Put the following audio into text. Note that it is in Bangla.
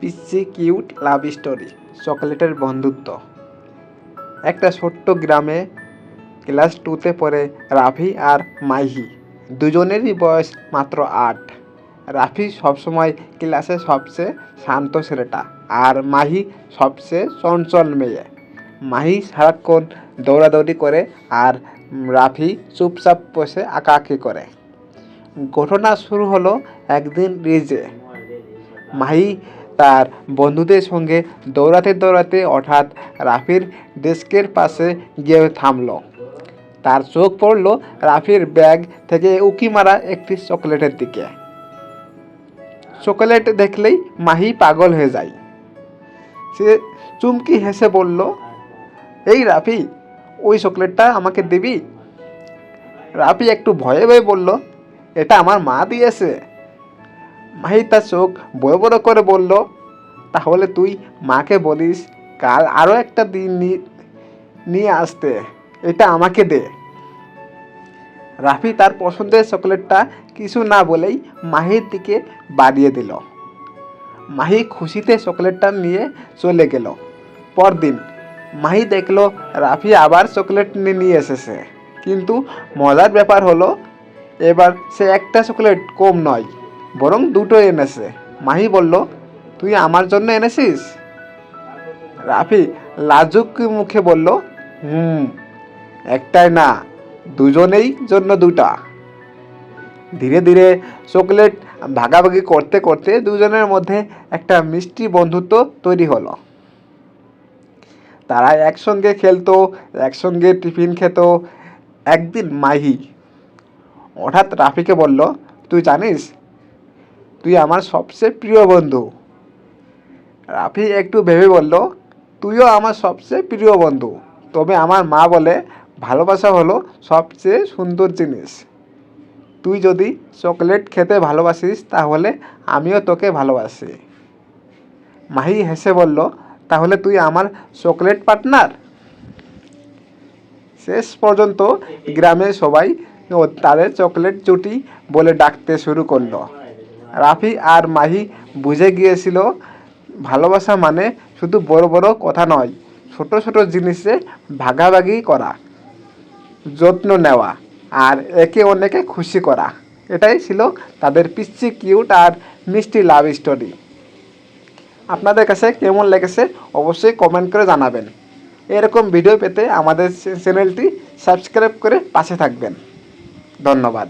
পিচ্ছি কিউট লাভ স্টোরি, চকলেটের বন্ধুত্ব। একটা ছোট্ট গ্রামে ক্লাস 2তে পড়ে রাফি আর মাহি। দুজনেরই বয়স মাত্র 8। রাফি সবসময় ক্লাসে সবচেয়ে শান্ত ছেলেটা, আর মাহি সবচেয়ে চঞ্চল মেয়ে। মাহি সারাক্ষণ দৌড়াদৌড়ি করে, আর রাফি চুপচাপ বসে আঁকাআঁকি করে। ঘটনা শুরু হলো একদিন রিজে। মাহি তার বন্ধুদের সঙ্গে দৌড়াতে দৌড়াতে হঠাৎ রাফির ডেস্কের পাশে গিয়ে থামলো। তার চোখ পড়ল রাফির ব্যাগ থেকে উকি মারা একটি চকলেটের দিকে। চকলেট দেখলেই মাহি পাগল হয়ে যায়। সে চুমকি হেসে বলল, এই রাফি, ওই চকলেটটা আমাকে দিবি? রাফি একটু ভয়ে ভয়ে বলল, এটা আমার মা দিয়েছে। মাহি তার চোখ বড় বড় করে বলল, তাহলে তুই মাকে বলিস কাল আরও একটা দিন নিয়ে আসতে, এটা আমাকে দে। রাফি তার পছন্দের চকলেটটা কিছু না বলেই মাহির দিকে বাড়িয়ে দিল। মাহি খুশিতে চকলেটটা নিয়ে চলে গেল। পরদিন মাহি দেখলো রাফি আবার চকলেট নিয়ে এসেছে, কিন্তু মজার ব্যাপার হলো এবার সে একটা চকলেট কম নয়, বরং দুটো এনেছে। মাহি বলল, তুই আমার জন্য এনেছিস? রাফি লাজুক মুখে বলল, একটাই না, দুজনেই জন্য দুটা। ধীরে ধীরে চকলেট ভাগাভাগি করতে করতে দুজনের মধ্যে একটা মিষ্টি বন্ধুত্ব তৈরি হলো। তারা একসঙ্গে খেলতো, একসঙ্গে টিফিন খেত। একদিন মাহি হঠাৎ রাফিকে বলল, তুই জানিস, তুই আমার সবচেয়ে প্রিয় বন্ধু। রাফি একটু ভেবে বলল, তুইও আমার সবচেয়ে প্রিয় বন্ধু, তবে আমার মা বলে ভালোবাসা হলো সবচেয়ে সুন্দর জিনিস। তুই যদি চকলেট খেতে ভালোবাসিস তাহলে আমিও তোকে ভালোবাসি। মাহি হেসে বলল, তাহলে তুই আমার চকলেট পার্টনার। শেষ পর্যন্ত গ্রামের সবাই তাদের চকলেট জুটি বলে ডাকতে শুরু করলো। রাফি আর মাহি বুঝে গিয়েছিল, ভালোবাসা মানে শুধু বড় বড় কথা নয়, ছোট ছোট জিনিসে ভাগাভাগি করা, যত্ন নেওয়া, আর একে অন্যকে খুশি করা। এটাই ছিল তাদের পিচ্ছি কিউট আর মিষ্টি লাভ স্টোরি। আপনাদের কাছে কেমন লেগেছে অবশ্যই কমেন্ট করে জানাবেন। এরকম ভিডিও পেতে আমাদের চ্যানেলটি সাবস্ক্রাইব করে পাশে থাকবেন। ধন্যবাদ।